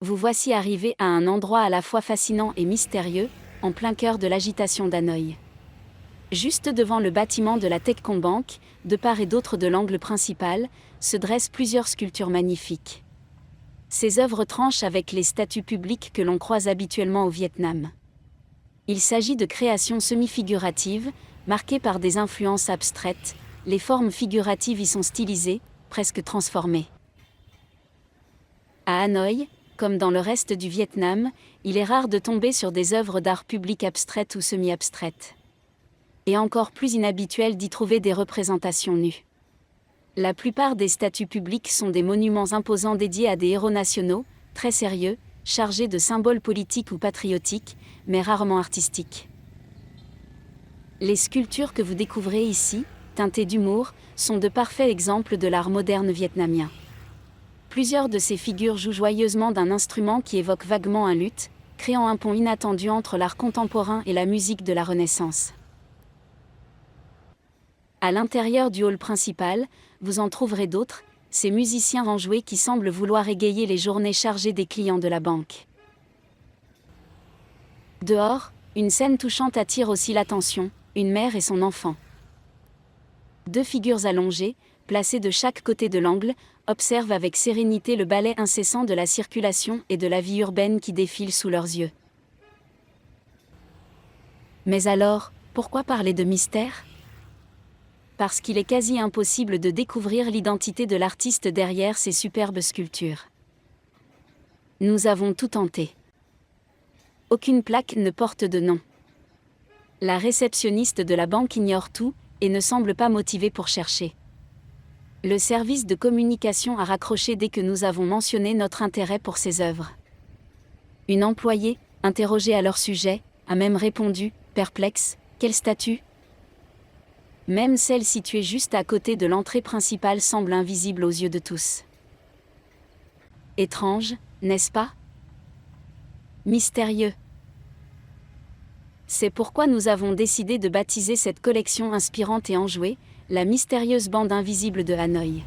Vous voici arrivé à un endroit à la fois fascinant et mystérieux, en plein cœur de l'agitation d'Hanoï. Juste devant le bâtiment de la Techcombank, de part et d'autre de l'angle principal, se dressent plusieurs sculptures magnifiques. Ces œuvres tranchent avec les statues publiques que l'on croise habituellement au Vietnam. Il s'agit de créations semi-figuratives, marquées par des influences abstraites. Les formes figuratives y sont stylisées, presque transformées. À Hanoï, comme dans le reste du Vietnam, il est rare de tomber sur des œuvres d'art public abstraites ou semi-abstraites. Et encore plus inhabituel d'y trouver des représentations nues. La plupart des statues publiques sont des monuments imposants dédiés à des héros nationaux, très sérieux, chargés de symboles politiques ou patriotiques, mais rarement artistiques. Les sculptures que vous découvrez ici, teintées d'humour, sont de parfaits exemples de l'art moderne vietnamien. Plusieurs de ces figures jouent joyeusement d'un instrument qui évoque vaguement un luth, créant un pont inattendu entre l'art contemporain et la musique de la Renaissance. À l'intérieur du hall principal, vous en trouverez d'autres, ces musiciens enjoués qui semblent vouloir égayer les journées chargées des clients de la banque. Dehors, une scène touchante attire aussi l'attention, une mère et son enfant. Deux figures allongées, placées de chaque côté de l'angle, observent avec sérénité le ballet incessant de la circulation et de la vie urbaine qui défile sous leurs yeux. Mais alors, pourquoi parler de mystère ? Parce qu'il est quasi impossible de découvrir l'identité de l'artiste derrière ces superbes sculptures. Nous avons tout tenté. Aucune plaque ne porte de nom. La réceptionniste de la banque ignore tout, et ne semble pas motivée pour chercher. Le service de communication a raccroché dès que nous avons mentionné notre intérêt pour ces œuvres. Une employée, interrogée à leur sujet, a même répondu, perplexe, « Quel statut ?» Même celle située juste à côté de l'entrée principale semble invisible aux yeux de tous. Étrange, n'est-ce pas ? Mystérieux. C'est pourquoi nous avons décidé de baptiser cette collection inspirante et enjouée, la mystérieuse bande invisible de Hanoï.